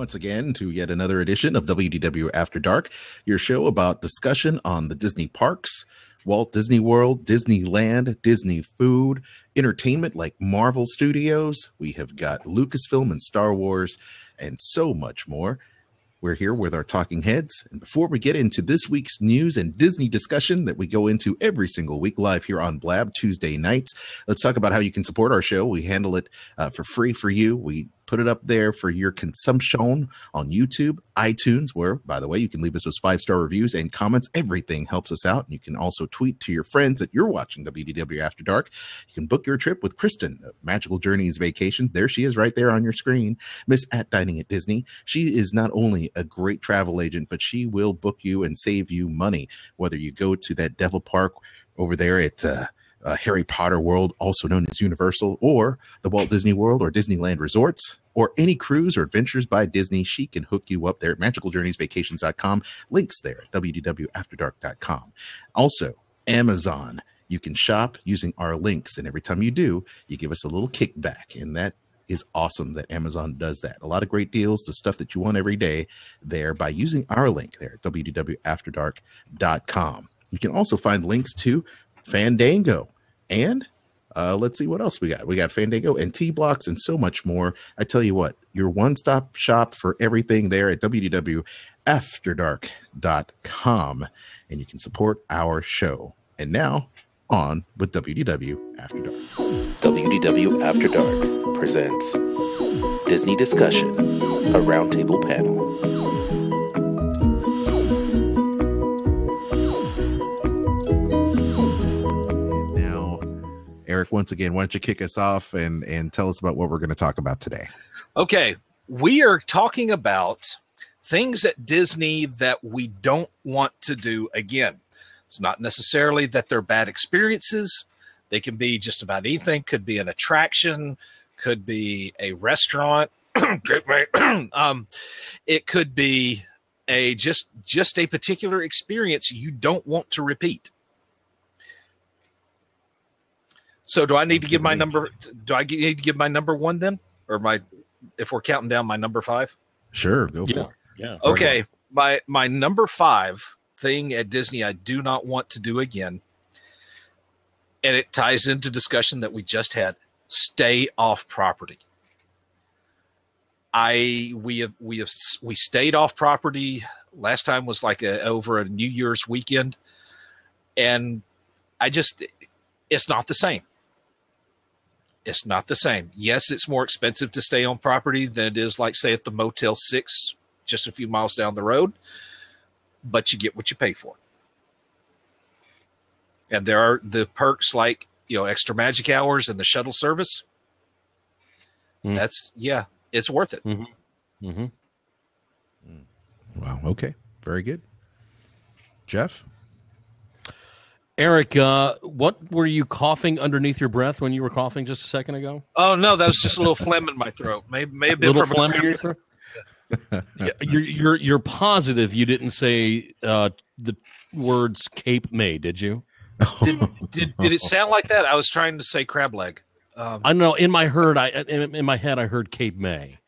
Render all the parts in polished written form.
once again to yet another edition of WDW After Dark, your show about discussion on the Disney parks, Walt Disney World, Disneyland, Disney food, entertainment like Marvel Studios. We have got Lucasfilm and Star Wars and so much more. We're here with our talking heads. And before we get into this week's news and Disney discussion that we go into every single week live here on Blab Tuesday nights, let's talk about how you can support our show. We handle it for free for you. We put it up there for your consumption on YouTube, iTunes, where, by the way, you can leave us those 5-star reviews and comments. Everything helps us out. And you can also tweet to your friends that you're watching WDW After Dark. You can book your trip with Kristen of Magical Journeys Vacations. There she is right there on your screen, Miss at Dining at Disney. She is not only a great travel agent, but she will book you and save you money, whether you go to that Devil Park over there at Harry Potter World, also known as Universal, or the Walt Disney World or Disneyland Resorts, or any cruise or adventures by Disney. She can hook you up there at magicaljourneysvacations.com. Links there at wdwafterdark.com. Also, Amazon. You can shop using our links, and every time you do, you give us a little kickback, and that is awesome that Amazon does that. A lot of great deals, the stuff that you want every day there by using our link there at wdwafterdark.com. You can also find links to Fandango. And let's see what else we got. We got Fandango and T-Blocks and so much more. I tell you what, your one-stop shop for everything there at www.afterdark.com. And you can support our show. And now, on with WDW After Dark. WDW After Dark presents Disney Discussion, a roundtable panel. Eric, once again, why don't you kick us off and tell us about what we're going to talk about today? Okay, we are talking about things at Disney that we don't want to do again. It's not necessarily that they're bad experiences. They can be just about anything. Could be an attraction, could be a restaurant. It could be just a particular experience you don't want to repeat. So do I need to give my number? Do I need to give my number one then, or if we're counting down my number 5? Sure, go for it. Yeah. Okay, my number 5 thing at Disney I do not want to do again, and it ties into discussion that we just had. Stay off property. We stayed off property. Last time was like over a New Year's weekend, and it's not the same. It's not the same. Yes, it's more expensive to stay on property than it is, like, say, at the Motel 6, just a few miles down the road, but you get what you pay for. And there are the perks like, extra magic hours and the shuttle service. It's worth it. Mm-hmm. Mm-hmm. Wow. Okay. Very good. Jeff? Eric, what were you coughing underneath your breath when you were coughing just a second ago? Oh no, that was just a little phlegm in my throat. May have been from phlegm in your throat. Yeah, you're positive you didn't say the words Cape May, did you? Did it sound like that? I was trying to say crab leg. I don't know. In my head, I heard Cape May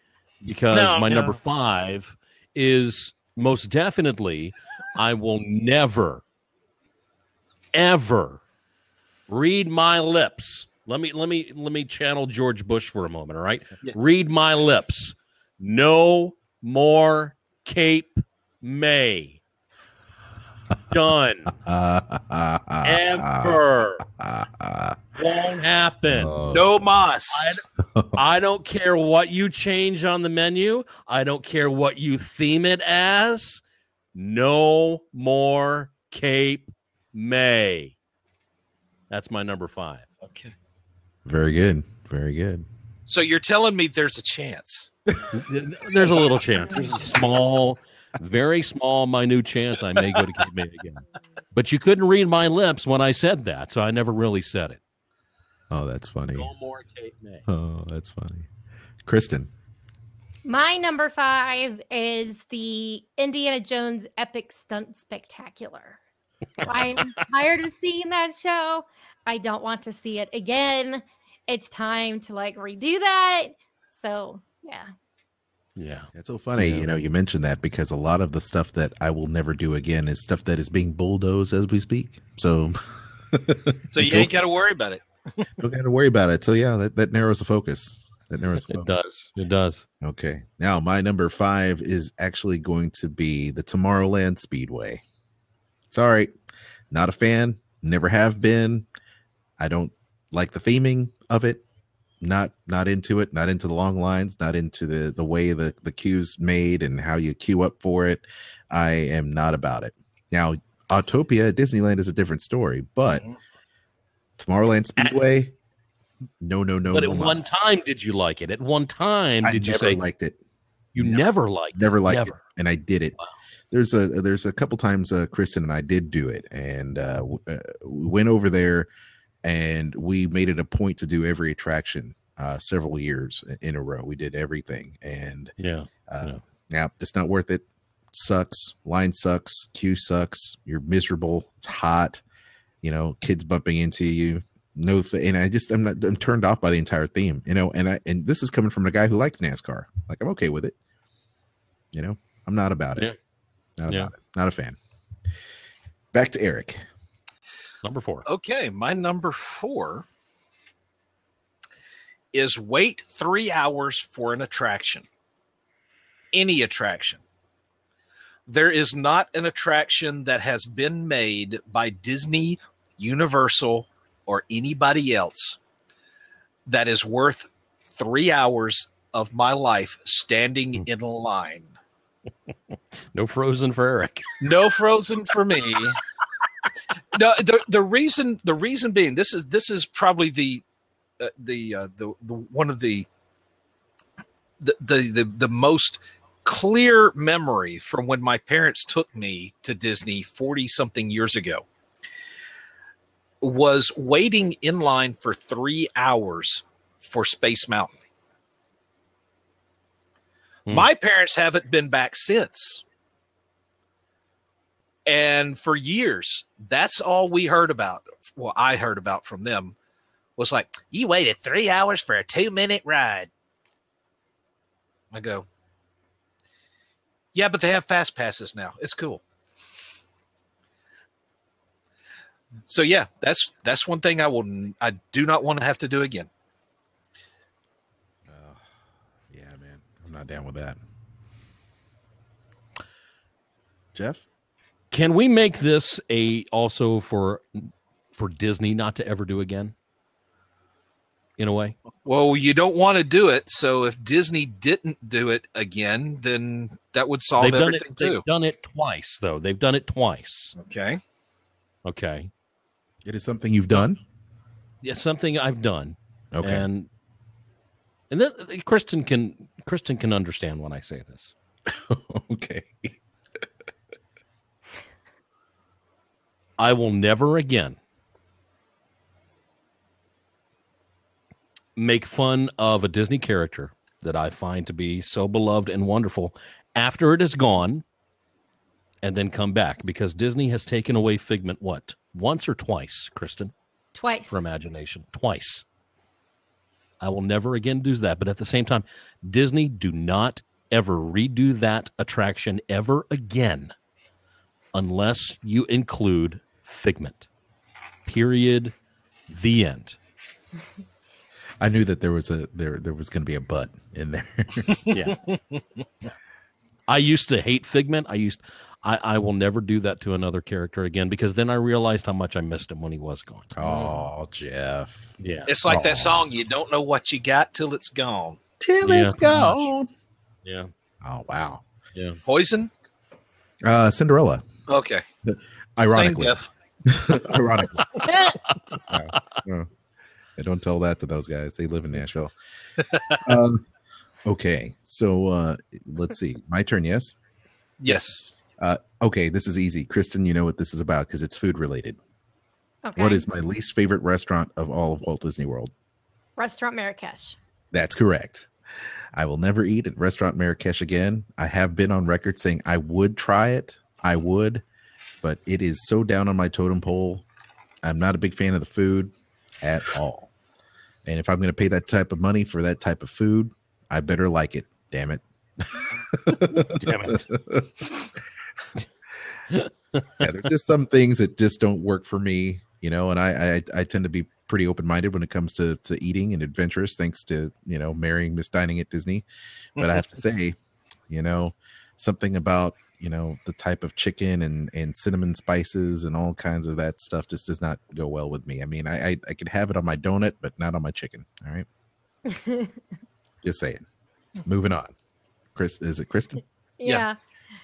because number 5 is most definitely I will never, ever read my lips. Let me channel George Bush for a moment. All right, yeah. Read my lips. No more Cape May. Done. Ever. Won't happen. No mas. I don't care what you change on the menu. I don't care what you theme it as. No more Cape May. That's my number 5. Okay. Very good. Very good. So you're telling me there's a chance? There's a little chance. There's a small, very small, minute chance I may go to Cape May again. But you couldn't read my lips when I said that, so I never really said it. Oh, that's funny. No more Cape May. Oh, that's funny. Kristen. My number 5 is the Indiana Jones Epic Stunt Spectacular. I'm tired of seeing that show. I don't want to see it again. It's time to redo that. So, yeah. Yeah. It's so funny, Yeah. you know, you mentioned that because a lot of the stuff that I will never do again is stuff that is being bulldozed as we speak. So, So you ain't got to worry about it. don't got to worry about it. So yeah, that narrows the focus. That narrows the It focus. does. It does. Okay. Now my number 5 is actually going to be the Tomorrowland Speedway. Sorry, not a fan. Never have been. I don't like the theming of it. Not into it. Not into the long lines. Not into the way the queue's made and how you queue up for it. I am not about it. Now, Autopia at Disneyland is a different story, but Tomorrowland Speedway, no. But at one time, did you like it? At one time, did you say liked it? You never liked never it? liked it, and I did it. Wow. There's a couple times Kristen and I did do it, and we went over there, and we made it a point to do every attraction several years in a row. We did everything, and yeah, it's not worth it. Sucks. Line sucks. Queue sucks. You're miserable. It's hot. You know, kids bumping into you. And I'm turned off by the entire theme. You know, and this is coming from a guy who likes NASCAR. Like, I'm okay with it. You know, I'm not about it. Yeah. Not about it. Not a fan. Back to Eric. Number 4. Okay, my number 4 is wait 3 hours for an attraction. Any attraction. There is not an attraction that has been made by Disney, Universal, or anybody else that is worth 3 hours of my life standing in a line. No Frozen for Eric. No Frozen for me. No, the reason being this is probably the one of the most clear memory from when my parents took me to Disney 40 something years ago was waiting in line for 3 hours for Space Mountain. My parents haven't been back since. And for years, that's all we heard about. Well, I heard about from them was like, you waited 3 hours for a 2-minute ride. I go, yeah, but they have fast passes now. It's cool. So yeah, that's one thing I do not want to have to do again. Yeah, man, I'm not down with that. Jeff? Can we make this also for Disney not to ever do again? In a way? Well, you don't want to do it. So if Disney didn't do it again, then that would solve everything too. They've done it twice, though. They've done it twice. Okay. It is something you've done? Yeah, something I've done. Okay. And Kristen can understand when I say this. Okay. I will never again make fun of a Disney character that I find to be so beloved and wonderful after it is gone and then come back, because Disney has taken away Figment, what? Once or twice, Kristen? Twice. For Imagination. Twice. I will never again do that. But at the same time, Disney, do not ever redo that attraction ever again unless you include Figment. Period. The end. I knew that there was going to be a but in there. Yeah. I used to hate Figment. I will never do that to another character again, because then I realized how much I missed him when he was gone. Oh, Jeff. Yeah. It's like that song, you don't know what you got till it's gone. It's gone. Yeah. Oh, wow. Yeah. Poison? Cinderella. Okay. Ironically. Same Ironically. I don't tell that to those guys. They live in Nashville. Okay. So let's see. My turn, yes? Yes. Okay, this is easy. Kristen, you know what this is about because it's food related. Okay. What is my least favorite restaurant of all of Walt Disney World? Restaurant Marrakesh. That's correct. I will never eat at Restaurant Marrakesh again. I have been on record saying I would try it. I would, but it is so down on my totem pole. I'm not a big fan of the food at all. And if I'm going to pay that type of money for that type of food, I better like it. Damn it. Damn it. Yeah, there's just some things that just don't work for me, you know, and I tend to be pretty open-minded when it comes to eating and adventurous, thanks to, you know, marrying Miss Dining at Disney. But I have to say, you know, something about, you know, the type of chicken and cinnamon spices and all kinds of that stuff just does not go well with me. I mean, I could have it on my donut, but not on my chicken. All right. Just saying. Moving on. Chris, is it Kristen? Yeah.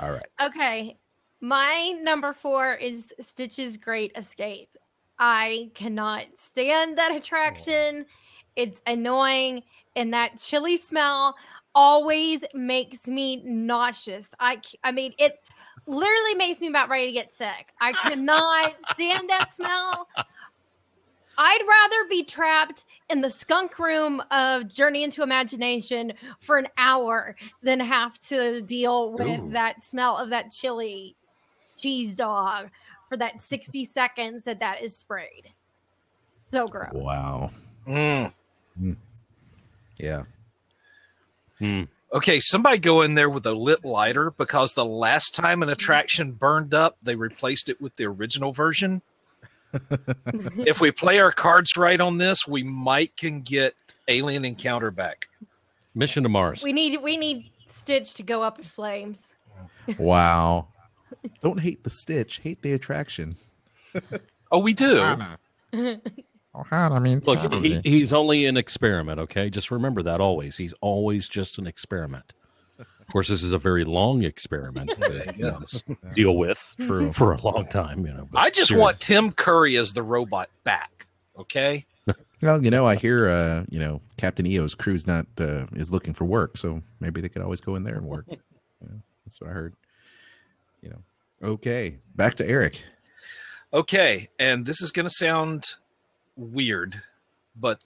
All right. Okay. My number 4 is Stitch's Great Escape. I cannot stand that attraction. It's annoying, and that chili smell always makes me nauseous. I mean, it literally makes me about ready to get sick. I cannot stand that smell. I'd rather be trapped in the skunk room of Journey into Imagination for an hour than have to deal with that smell of that chili cheese dog for that 60 seconds that is sprayed. So gross. Wow. Mm. Yeah. Okay, somebody go in there with a lit lighter, because the last time an attraction burned up, they replaced it with the original version. If we play our cards right on this, we might can get Alien Encounter back. Mission to Mars. We need Stitch to go up in flames. Wow. Don't hate the Stitch, hate the attraction. Oh, we do. I mean, Look, he's only an experiment, okay? Just remember that always. He's always just an experiment. Of course, this is a very long experiment to deal with for a long time. You know, I just want Tim Curry as the robot back, okay? Well, you know, I hear, you know, Captain EO's crew's not is looking for work, so maybe they could always go in there and work. Yeah, that's what I heard. You know, okay, back to Eric. Okay, and this is going to sound weird, but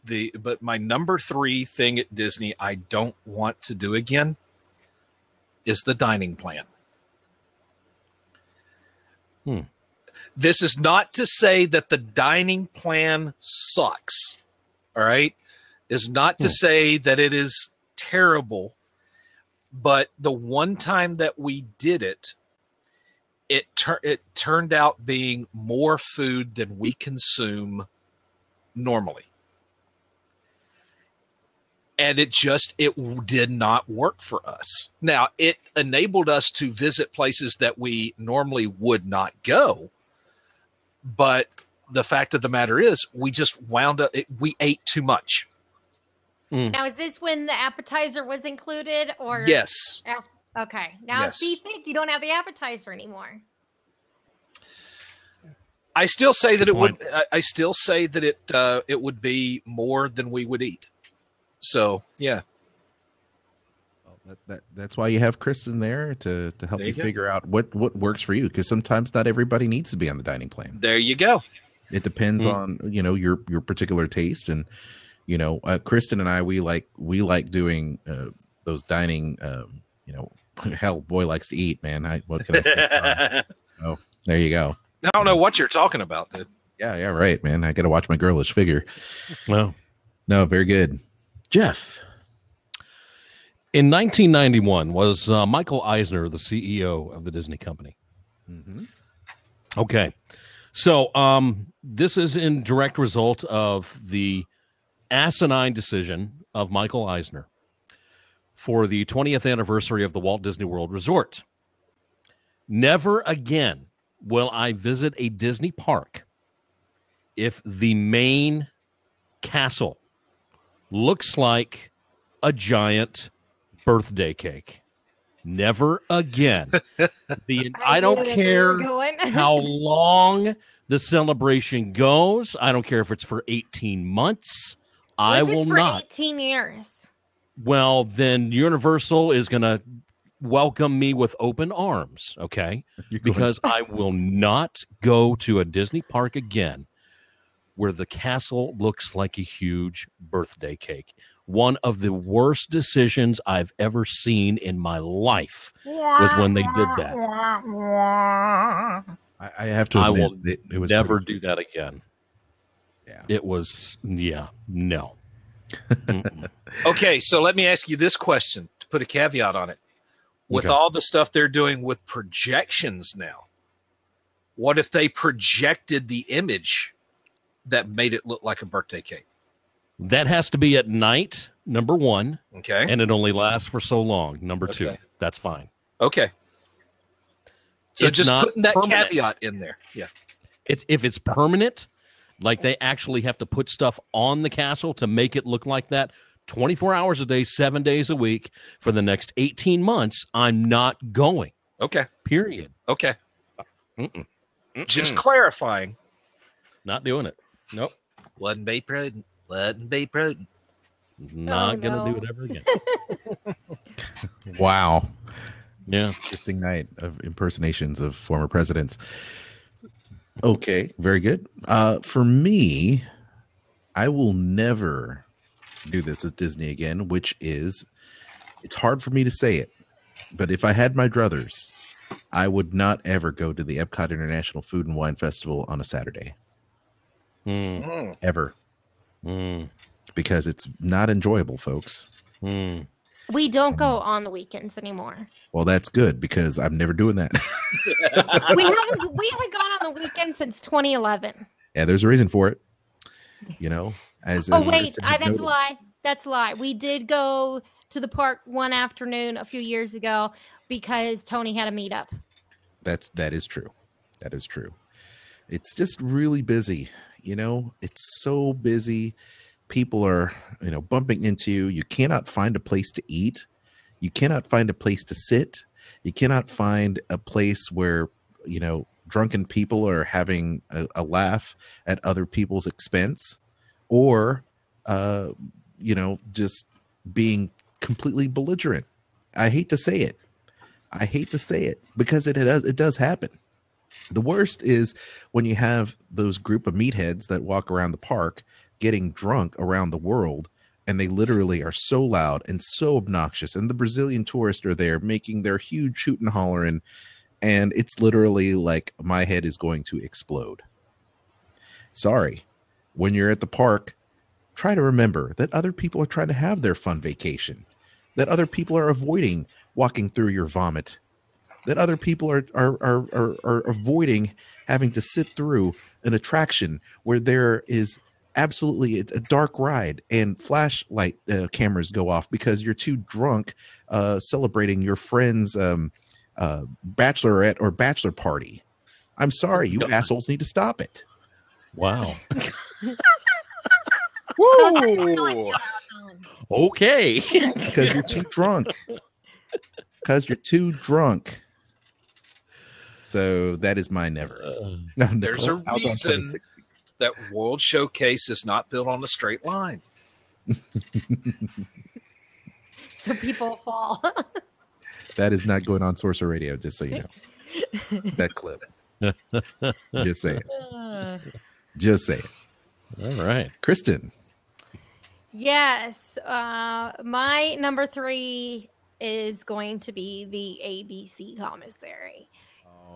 my number 3 thing at Disney I don't want to do again is the dining plan. This is not to say that the dining plan sucks. All right. It's not to say that it is terrible, but the one time that we did it, it turned out being more food than we consume normally. And it did not work for us. Now, it enabled us to visit places that we normally would not go. But the fact of the matter is, we just wound up, we ate too much. Now, is this when the appetizer was included? Or Yes. Okay. Now, see, you don't have the appetizer anymore. I still say that it would. I still say that it would be more than we would eat. So yeah, well, that's why you have Kristen there to help you figure out what works for you, because sometimes not everybody needs to be on the dining plan. There you go. It depends on, you know, your particular taste, and you know, Kristen and I we like doing those dining. You know, hell, boy likes to eat, man. What can I say? Oh, there you go. I don't know what you're talking about, dude. Yeah, right, man. I got to watch my girlish figure. Well, no, very good. Jeff. In 1991, was Michael Eisner the CEO of the Disney company? Okay. So this is in direct result of the asinine decision of Michael Eisner for the 20th anniversary of the Walt Disney World Resort. Never again will I visit a Disney park if the main castle looks like a giant birthday cake. Never again. I don't care how long the celebration goes. I don't care if it's for 18 months. I will not. 18 years. Well, then Universal is going to welcome me with open arms, okay? Because I will not go to a Disney park again where the castle looks like a huge birthday cake. One of the worst decisions I've ever seen in my life was when they did that. I have to admit, I will it was never do that again. Yeah. It was, no. Okay, so let me ask you this question to put a caveat on it. with Okay. all the stuff they're doing with projections now. What if they projected the image that made it look like a birthday cake? That has to be at night, number one, Okay. and it only lasts for so long. Number two, Okay. that's fine. Okay. So It's just not putting that permanent. caveat in there. Yeah. If it's permanent, like they actually have to put stuff on the castle to make it look like that 24 hours a day, 7 days a week for the next 18 months, I'm not going. Okay. Period. Okay. Mm-mm. Just Mm-mm. clarifying. Not doing it. Nope. Wouldn't be prudent. Wouldn't be prudent. Not gonna no. do it ever again. Wow. Yeah. Interesting night of impersonations of former presidents. Okay, very good. For me, I will never do this as Disney again, which is, it's hard for me to say it, but if I had my druthers, I would not ever go to the Epcot International Food and Wine Festival on a Saturday, Mm, ever, mm, because it's not enjoyable, folks. mm. We don't go on the weekends anymore. Well, that's good because I'm never doing that. We haven't gone on the weekend since 2011. Yeah, there's a reason for it. You know, as Oh wait, Kristen had that's a noted. lie. That's a lie. We did go to the park one afternoon a few years ago because Tony had a meetup. That is true. That is true. It's just really busy. You know, it's so busy. People are, bumping into you. You cannot find a place to eat. You cannot find a place to sit. You cannot find a place where, drunken people are having a laugh at other people's expense, or, just being completely belligerent. I hate to say it. Because it does happen. The worst is when you have those group of meatheads that walk around the park getting drunk around the world, and they literally are so loud and so obnoxious, and the Brazilian tourists are there making their huge hoot and hollering, and it's literally like my head is going to explode. Sorry. When you're at the park, try to remember that other people are trying to have their fun vacation, that other people are avoiding walking through your vomit, that other people are avoiding having to sit through an attraction where there is absolutely a dark ride and flashlight cameras go off because you're too drunk celebrating your friend's bachelorette or bachelor party. I'm sorry, you assholes need to stop it. Wow. Woo! Okay. Because you're too drunk. So that is my never. No, There's a Nicole, out on reason 26. that World Showcase is not built on a straight line. So people fall. That is not going on Sorcerer Radio, just so you know. That clip. Just say it. Just say it. All right. Kristen. Yes. My number 3 is going to be the ABC commissary.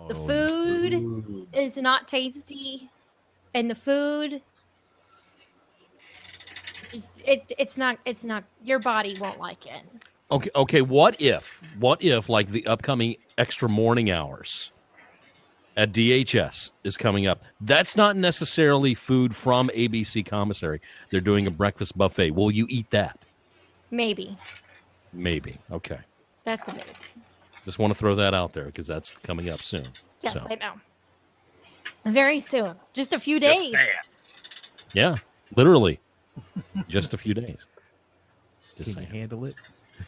The food is not tasty, and the food it's not your body won't like it. Okay. What if like the upcoming extra morning hours at DHS is coming up? That's not necessarily food from ABC Commissary. They're doing a breakfast buffet. Will you eat that? Maybe. Okay. That's a maybe. Just want to throw that out there because that's coming up soon. Yes, So, I know. Very soon. Just a few days. yeah, literally, just a few days. Just Can you saying. handle it?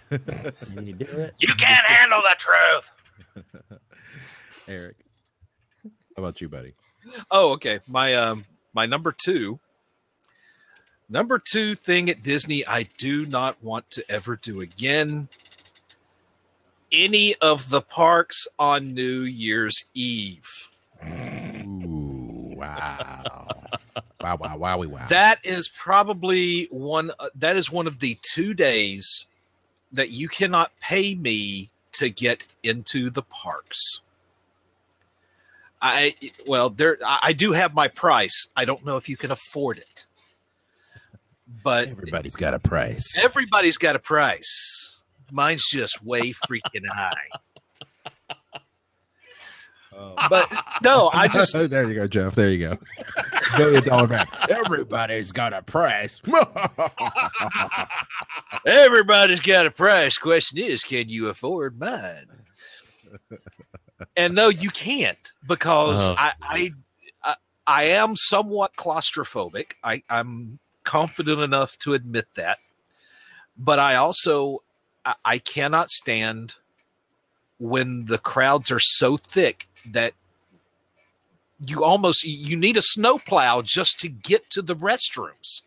Can you do it? You can't handle the truth. Eric. How about you, buddy? Oh, okay. My number two thing at Disney I do not want to ever do again. Any of the parks on New Year's Eve. Ooh, wow. Wow. That is probably one of the 2 days that you cannot pay me to get into the parks. I do have my price. I don't know if you can afford it. But Everybody's got a price. everybody's got a price. Mine's just way freaking high. But no, I just there you go, Jeff. There you go. $1 million man. Everybody's got a price. everybody's got a price. Question is, can you afford mine? And no, you can't, because I am somewhat claustrophobic. I'm confident enough to admit that, but I also I cannot stand when the crowds are so thick that you need a snowplow just to get to the restrooms.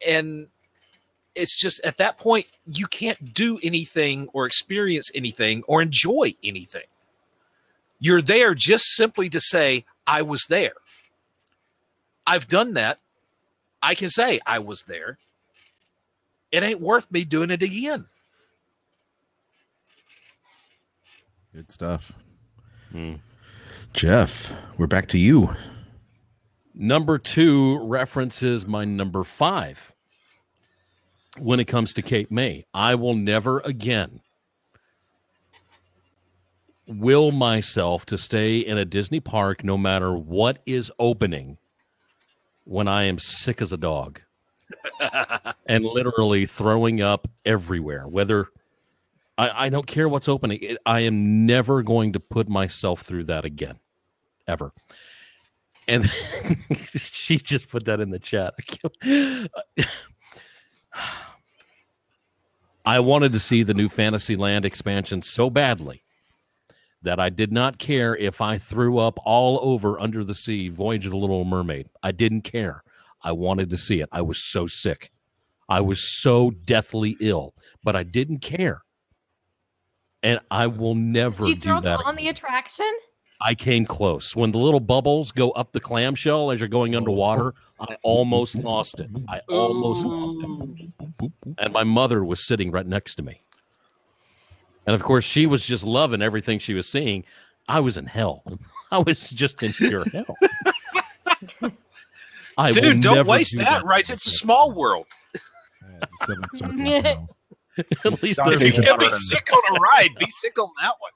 And it's just at that point, you can't do anything or experience anything or enjoy anything. You're there just simply to say, I was there. I've done that. I can say I was there. It ain't worth me doing it again. Good stuff. Jeff, we're back to you. Number 2 references my number 5 when it comes to Cape May. I will never again will myself to stay in a Disney park no matter what is opening when I am sick as a dog and literally throwing up everywhere. Whether I don't care what's opening. I am never going to put myself through that again, ever. And she just put that in the chat. I wanted to see the new Fantasyland expansion so badly that I did not care if I threw up all over Under the Sea, Voyage of the Little Mermaid. I didn't care. I wanted to see it. I was so sick. I was so deathly ill, but I didn't care. And I will never Did you do throw that them on again. the attraction? I came close. When the little bubbles go up the clamshell as you're going underwater, I almost lost it. I almost lost it. And my mother was sitting right next to me. And, of course, she was just loving everything she was seeing. I was in hell. I was just in pure hell. Dude, don't waste that, right? It's a small world. At least Dante's there's You can't water be in sick on a ride. Be sick on that one.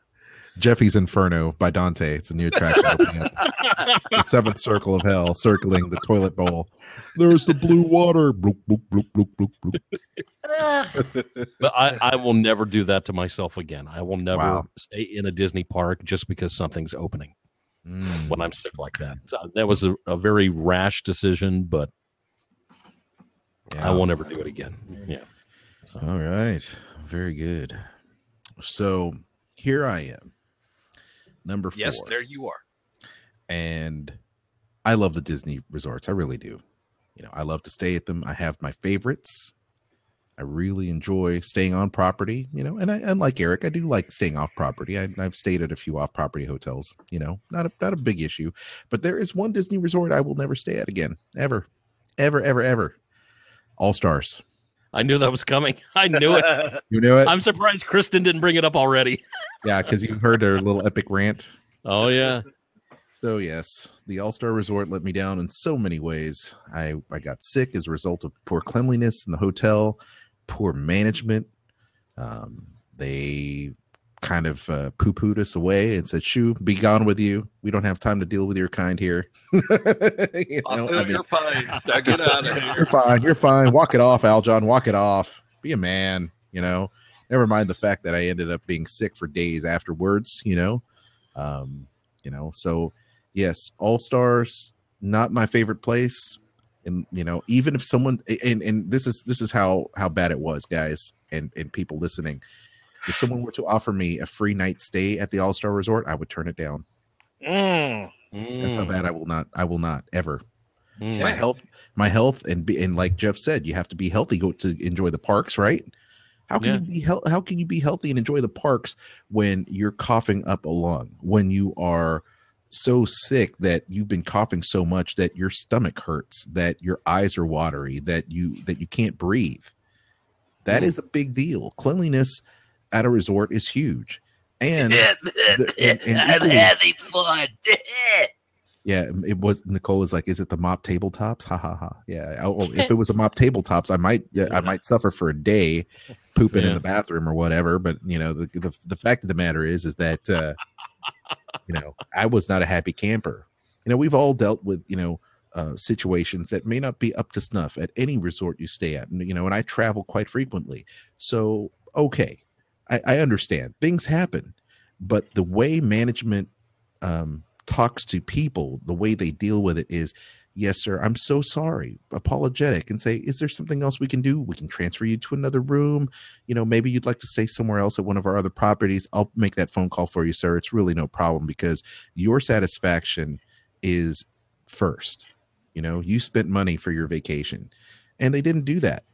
Jeffy's Inferno by Dante. It's a new attraction opening up. The seventh circle of hell circling the toilet bowl. There's the blue water. Bloop, bloop, bloop, bloop, bloop, bloop. But I will never do that to myself again. I will never Wow. stay in a Disney park just because something's opening when I'm sick like that. So that was a very rash decision, but I will never do it again. Yeah. So. All right. Very good. So here I am. Number 4. Yes, there you are. And I love the Disney resorts. I really do. You know, I love to stay at them. I have my favorites. I really enjoy staying on property, you know, and like Eric, I do like staying off property. I've stayed at a few off property hotels, you know, not a big issue, but there is one Disney resort I will never stay at again, ever. All Stars. I knew that was coming. I knew it. You knew it? I'm surprised Kristen didn't bring it up already. Yeah, because you heard her little epic rant. Oh, yeah. So, yes, the All-Star Resort let me down in so many ways. I got sick as a result of poor cleanliness in the hotel, poor management. They kind of poo-pooed us away and said, "Shoo, be gone with you. We don't have time to deal with your kind here." I feel your pain. Now get out of here. You're fine. Walk it off, Aljon. Walk it off. Be a man, you know. Never mind the fact that I ended up being sick for days afterwards, you know. So yes, All Stars, not my favorite place. And you know, even if someone and this is how bad it was, guys, and people listening. If someone were to offer me a free night stay at the All Star Resort, I would turn it down. That's how bad I will not ever. My health, and like Jeff said, you have to be healthy to enjoy the parks, right? How can you be healthy and enjoy the parks when you're coughing up a lung, when you are so sick that you've been coughing so much that your stomach hurts, that your eyes are watery, that you can't breathe? That is a big deal. Cleanliness at a resort is huge. And I'm having fun. Yeah, it was. Nicole is like, is it the mop tabletops? Ha ha ha. Yeah. Oh, if it was a mop tabletops, I might suffer for a day, pooping in the bathroom or whatever. But the fact of the matter is that I was not a happy camper. We've all dealt with situations that may not be up to snuff at any resort you stay at, and I travel quite frequently. So okay, I understand things happen, but the way management talks to people, the way they deal with it is, yes, sir, I'm so sorry, apologetic, and say, is there something else we can do? We can transfer you to another room. Maybe you'd like to stay somewhere else at one of our other properties. I'll make that phone call for you, sir. It's really no problem, because your satisfaction is first. You spent money for your vacation, and they didn't do that.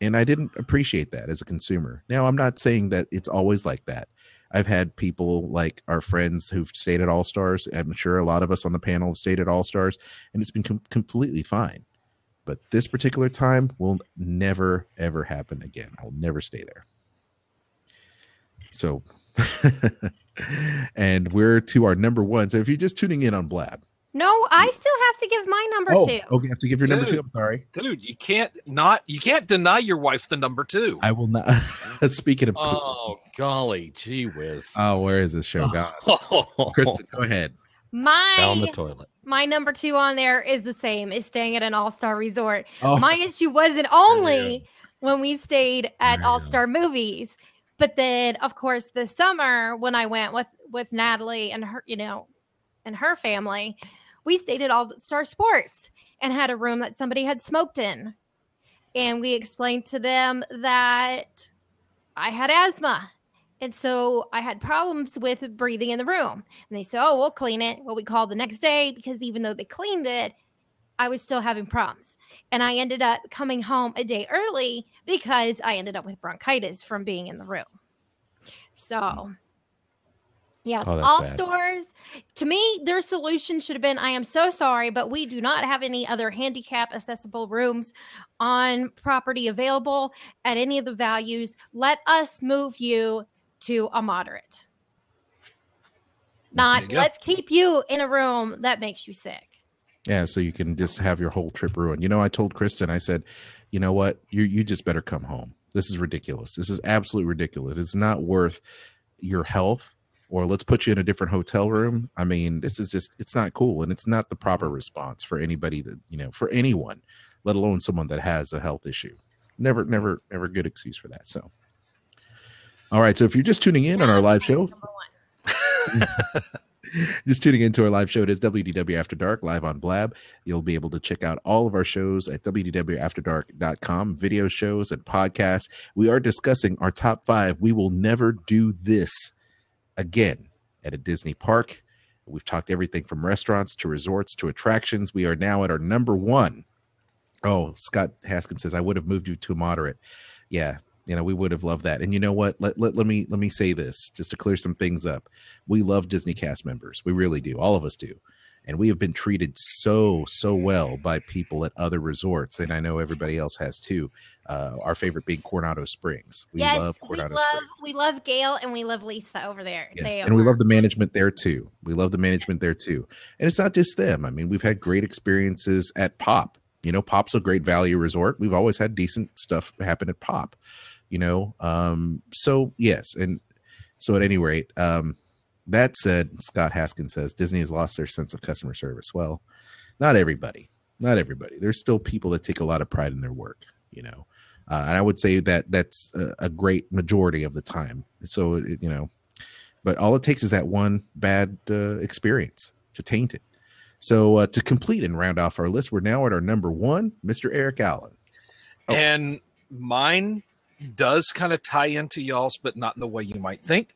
And I didn't appreciate that as a consumer. Now, I'm not saying that it's always like that. I've had people like our friends who've stayed at All Stars. I'm sure a lot of us on the panel have stayed at All Stars, and it's been completely fine. But this particular time will never, ever happen again. I'll never stay there. So, and we're to our number one. So if you're just tuning in on Blab. No, I still have to give my number 2. Okay, you have to give your number 2. I'm sorry. Dude, you can't deny your wife the number 2. I will not. Speaking of oh, golly, gee whiz. Oh, where is this show gone? Kristen, go ahead. Down the toilet. My number 2 on there is the same, is staying at an all-star resort. My issue wasn't only when we stayed at all-star movies, but then of course this summer when I went with Natalie and her, and her family, we stayed at All-Star Sports and had a room that somebody had smoked in. And we explained to them that I had asthma. And so I had problems with breathing in the room. And they said, oh, we'll clean it. Well, we called the next day because even though they cleaned it, I was still having problems. And I ended up coming home a day early because I ended up with bronchitis from being in the room. So... yes, all stores. To me, their solution should have been, I am so sorry, but we do not have any other handicap accessible rooms on property available at any of the values. Let us move you to a moderate. Not let's keep you in a room that makes you sick. Yeah, so you can just have your whole trip ruined. I told Kristen, I said, you know what? You just better come home. This is ridiculous. This is absolutely ridiculous. It's not worth your health. Or let's put you in a different hotel room. I mean, this is just, it's not cool. And it's not the proper response for anybody that, for anyone, let alone someone that has a health issue. Never good excuse for that. So, all right. So if you're just tuning in on our live show, just tuning into our live show, it is WDW After Dark live on Blab. You'll be able to check out all of our shows at WDWAfterdark.com, video shows and podcasts. We are discussing our top 5. We will never do this again at a Disney park. We've talked everything from restaurants to resorts to attractions. We are now at our number 1. Oh, Scott Haskins says, I would have moved you to a moderate. Yeah, we would have loved that. And you know what? Let me say this just to clear some things up. We love Disney cast members. We really do. All of us do. And we have been treated so well by people at other resorts. And I know everybody else has too. Our favorite being Coronado Springs. We love Coronado Springs. We love Gail and we love Lisa over there. Yes. And we love the management there too. And it's not just them. I mean, we've had great experiences at Pop. Pop's a great value resort. We've always had decent stuff happen at Pop. So yes. And so at any rate, that said, Scott Haskins says Disney has lost their sense of customer service. Well, not everybody. There's still people that take a lot of pride in their work, and I would say that that's a great majority of the time. So, but all it takes is that one bad experience to taint it. So to complete and round off our list, we're now at our number 1, Mr. Eric Allen. Oh. And mine does kind of tie into y'all's, but not in the way you might think.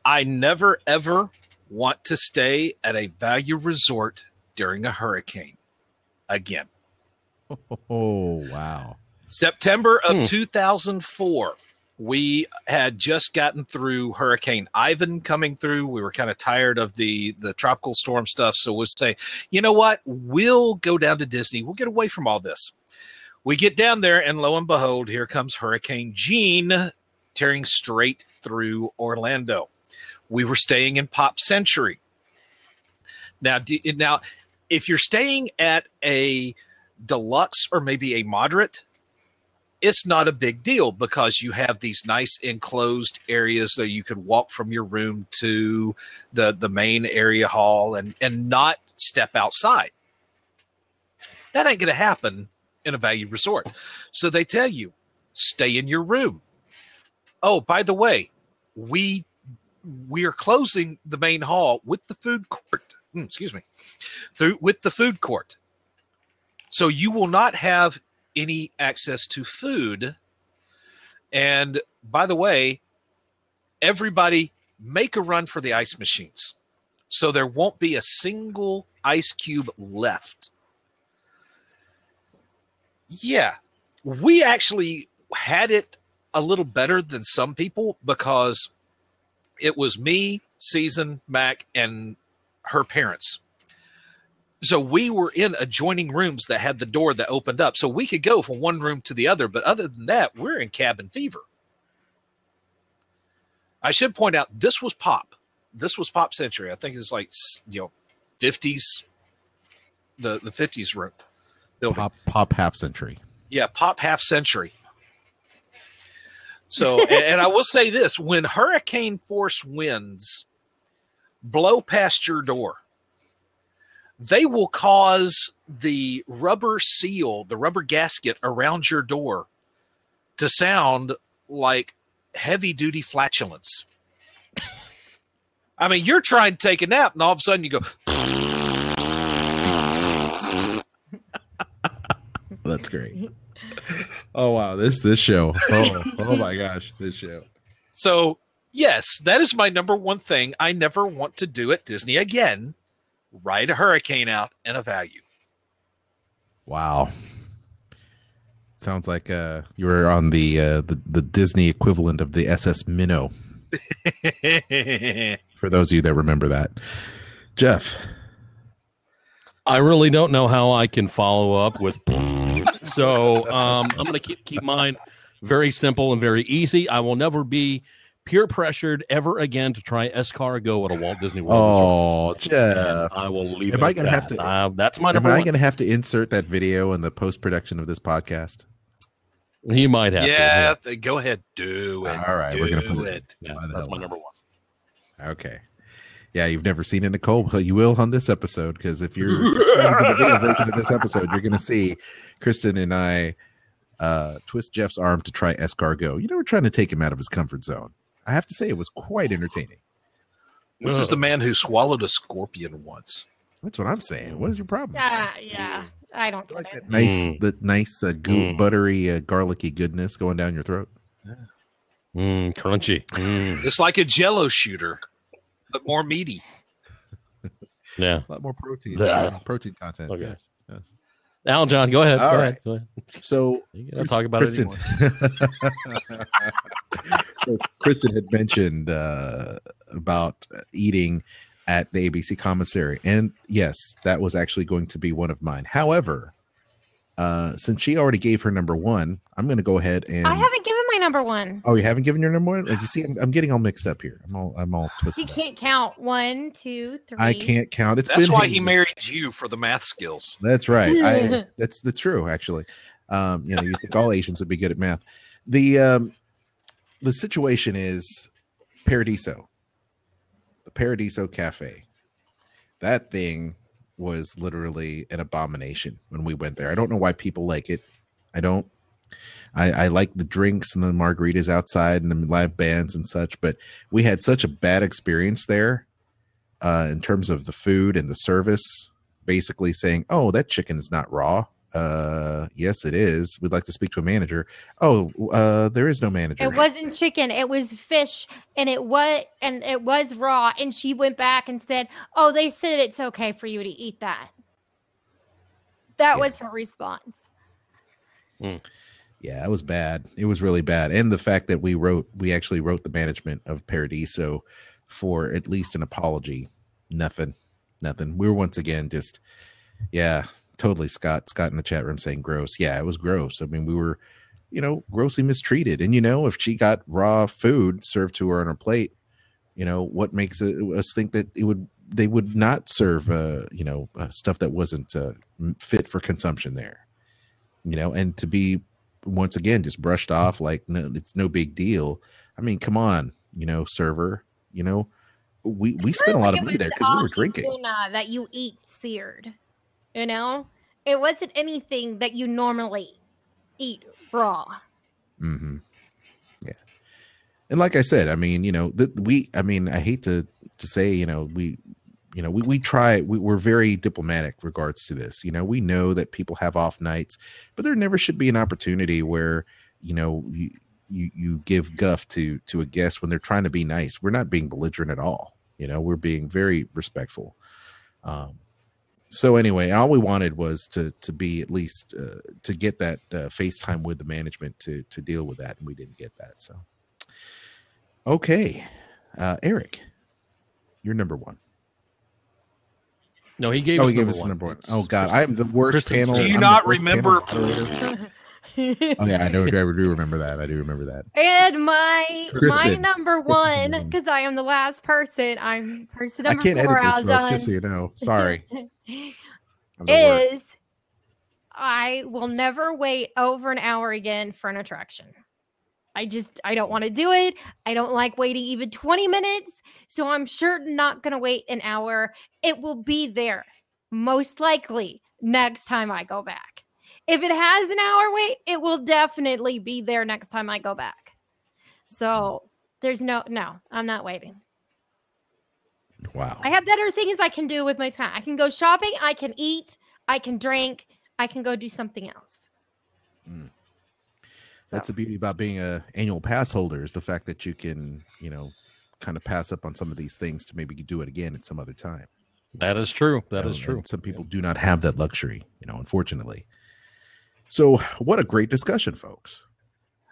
I never, ever want to stay at a value resort during a hurricane again. Oh, wow. September of 2004, we had just gotten through Hurricane Ivan coming through. We were kind of tired of the tropical storm stuff. So we'll say, you know what? We'll go down to Disney. We'll get away from all this. We get down there, and lo and behold, here comes Hurricane Gene tearing straight through Orlando. We were staying in Pop Century. Now, if you're staying at a deluxe or maybe a moderate, it's not a big deal because you have these nice enclosed areas that you could walk from your room to the main area hall and not step outside. That ain't going to happen in a value resort. So they tell you, stay in your room. Oh, by the way, we are closing the main hall with the food court. With the food court. So you will not have any access to food. And by the way, everybody make a run for the ice machines. So there won't be a single ice cube left. Yeah, we actually had it a little better than some people because it was me, Season, Mac, and her parents. So we were in adjoining rooms that had the door that opened up. So we could go from one room to the other. But other than that, we're in cabin fever. I should point out, this was Pop. This was Pop Century. I think it was like, 50s, the 50s room. Building. Pop half century. Yeah, Pop half century. So, and I will say this, when hurricane force winds blow past your door, they will cause the rubber seal, the rubber gasket around your door to sound like heavy duty flatulence. I mean, you're trying to take a nap and all of a sudden you go. That's great. Oh, wow. This show. Oh my gosh. This show. So, yes, that is my number one thing I never want to do at Disney again. Ride a hurricane out in a value. Wow. Sounds like you were on the Disney equivalent of the SS Minnow. For those of you that remember that. Jeff. I really don't know how I can follow up with. So I'm going to keep mine very simple and very easy. I will never be peer pressured ever again to try escargot at a Walt Disney World. Oh, Jeff. I will leave am it I at gonna that. have to? That's my number Am I one. going to have to insert that video in the post production of this podcast? He might have. Yeah, go ahead, do it. All right, we're going to put it. Yeah, that's my number one. Okay. Yeah, you've never seen it, Nicole, but you will on this episode, because if you're subscribing to the video version of this episode, you're going to see Kristen and I twist Jeff's arm to try escargot. You know, we're trying to take him out of his comfort zone. I have to say, it was quite entertaining. This is the man who swallowed a scorpion once. That's what I'm saying. What is your problem? Yeah. I don't Like get that it. nice, buttery, garlicky goodness going down your throat. Crunchy. It's like a Jell-O shooter, but more meaty. Yeah. A lot more protein. Yeah. Protein content. Okay. Yes. Al John, go ahead. All Go right. ahead. Go ahead. So You gotta talk about Kristen, it anymore. So Kristen had mentioned about eating at the ABC commissary, and yes, that was actually going to be one of mine. However, since she already gave her number one, I'm going to go ahead and. I haven't given my number one. Oh, you haven't given your number one? You see, I'm getting all mixed up here. I'm all He twisted. can't count 1, 2, 3. I can't count. That's why he hidden. married you for the math skills. That's right. That's true, actually. You think all Asians would be good at math. The situation is Paradiso, the Paradiso Cafe. That thing was literally an abomination when we went there. I don't know why people like it. I don't. I like the drinks and the margaritas outside and the live bands and such, but we had such a bad experience there in terms of the food and the service. Basically saying, "Oh, that chicken is not raw." Yes, it is. We'd like to speak to a manager. Oh, there is no manager. It wasn't chicken. It was fish, and it was raw. And she went back and said, "Oh, they said it's okay for you to eat that." That was her response. Yeah, it was bad. It was really bad. And the fact that we actually wrote the management of Paradiso for at least an apology. Nothing. We were once again just, totally Scott in the chat room saying gross. Yeah, it was gross. I mean, we were, grossly mistreated. And, if she got raw food served to her on her plate, what makes us think that it would they would not serve stuff that wasn't fit for consumption there, and to be once again just brushed off like no, it's no big deal. I mean, come on, server, we spent a lot of money there because we were drinking. Tuna that you eat seared, it wasn't anything that you normally eat raw. Mm-hmm. Yeah, and like I said, I mean, I hate to say, we try. We're very diplomatic regards to this. We know that people have off nights, but there never should be an opportunity where you give guff to a guest when they're trying to be nice. We're not being belligerent at all. We're being very respectful. So anyway, all we wanted was to be at least to get that FaceTime with the management to deal with that, and we didn't get that. So okay, Eric, you're number one. No, he gave us number one. Oh God, I am the worst panel. Do you not remember? Oh yeah, I do remember that. I do remember that. And my number one, because I am the last person. I'm person number 4. I can't edit this, folks, just so you know. Sorry. Is I will never wait over an hour again for an attraction. I don't want to do it. I don't like waiting even 20 minutes. So I'm sure not going to wait an hour. It will be there most likely next time I go back. If it has an hour wait, it will definitely be there next time I go back. So there's no, I'm not waiting. Wow. I have better things I can do with my time. I can go shopping. I can eat. I can drink. I can go do something else. Mm. That's the beauty about being a annual pass holder, is the fact that you can, kind of pass up on some of these things to maybe do it again at some other time. That is true. That is true. Some people do not have that luxury, unfortunately. So what a great discussion, folks.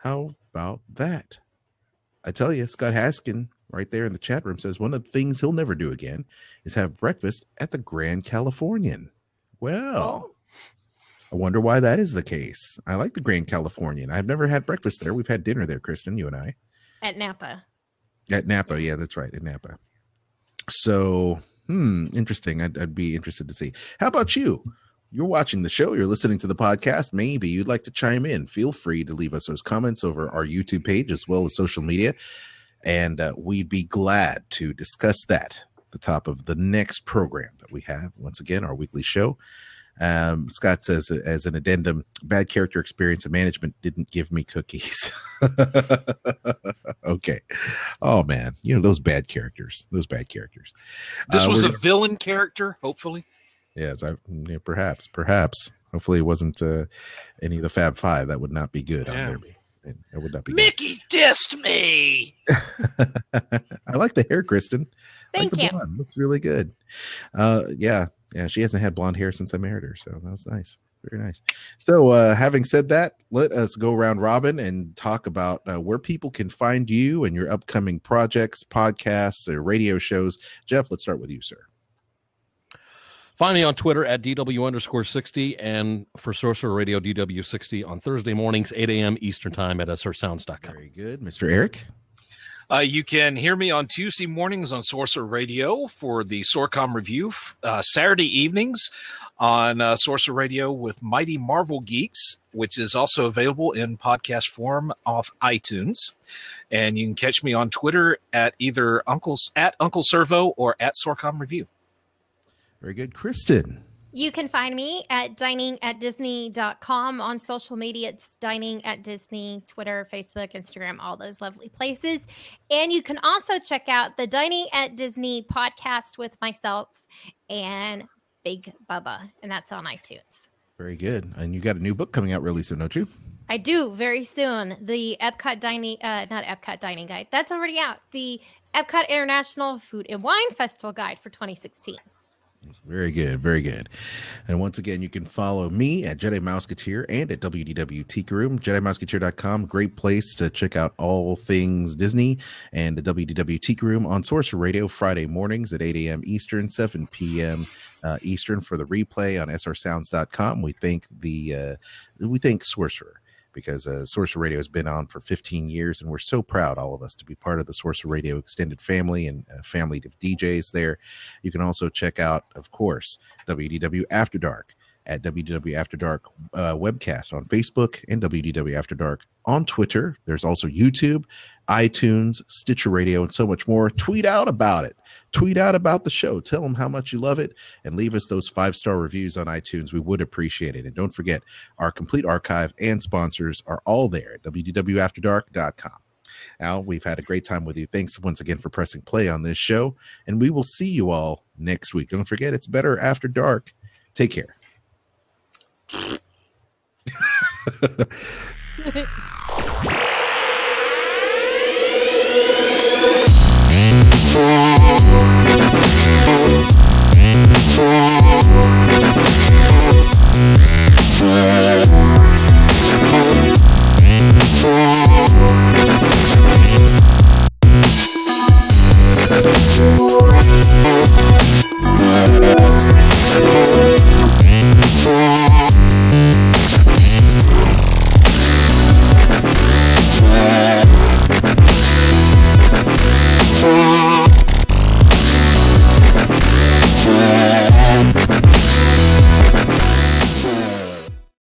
How about that? I tell you, Scott Haskin right there in the chat room says one of the things he'll never do again is have breakfast at the Grand Californian. Well, I wonder why that is the case. I like the Grand Californian. I've never had breakfast there. We've had dinner there, Kristen, you and I. At Napa. At Napa, yeah, that's right, at Napa. So, interesting. I'd be interested to see. How about you? You're watching the show, you're listening to the podcast, maybe you'd like to chime in. Feel free to leave us those comments over our YouTube page as well as social media, and we'd be glad to discuss that at the top of the next program that we have. Once again, our weekly show. Scott says, as an addendum, bad character experience and management didn't give me cookies. Okay. Oh man, those bad characters. This was a villain character, hopefully. Yes, perhaps. Hopefully, it wasn't any of the Fab Five. That would not be good on there. That would not be. Mickey dissed me. I like the hair, Kristen. Thank you. Blonde. Looks really good. Yeah. She hasn't had blonde hair since I married her, so that was nice. Very nice. So, having said that, let us go round robin and talk about where people can find you and your upcoming projects, podcasts, or radio shows. Jeff, let's start with you, sir. Find me on Twitter at DW_60 and for Sorcerer Radio DW60 on Thursday mornings, 8 a.m. Eastern Time at srsounds.com. Very good. Mr. Eric? You can hear me on Tuesday mornings on Sorcerer Radio for the Sorcom Review, Saturday evenings on Sorcerer Radio with Mighty Marvel Geeks, which is also available in podcast form off iTunes. And you can catch me on Twitter at either Uncle Servo or at Sorcom Review. Very good. Kristen? You can find me at diningatdisney.com. On social media, it's Dining at Disney, Twitter, Facebook, Instagram, all those lovely places. And you can also check out the Dining at Disney podcast with myself and Big Bubba, and that's on iTunes. Very good. And you got a new book coming out really soon, don't you? I do, very soon. The Epcot Dining, not Epcot Dining Guide. That's already out. The Epcot International Food and Wine Festival Guide for 2016. Very good. Very good. And once again, you can follow me at Jedi Mouseketeer and at WDW Tiki Room, JediMouseketeer.com. Great place to check out all things Disney, and the WDW Tiki Room on Sorcerer Radio Friday mornings at 8 a.m. Eastern, 7 p.m. Eastern for the replay on srsounds.com. We thank Sorcerer because Sorcerer Radio has been on for 15 years, and we're so proud, all of us, to be part of the Sorcerer Radio extended family and family of DJs there. You can also check out, of course, WDW After Dark at WDW After Dark webcast on Facebook and WDW After Dark on Twitter. There's also YouTube, iTunes, Stitcher Radio, and so much more. Tweet out about it. Tweet out about the show. Tell them how much you love it, and leave us those 5-star reviews on iTunes. We would appreciate it. And don't forget, our complete archive and sponsors are all there at WDWAfterdark.com. Al, we've had a great time with you. Thanks once again for pressing play on this show, and we will see you all next week. Don't forget, it's better after dark. Take care.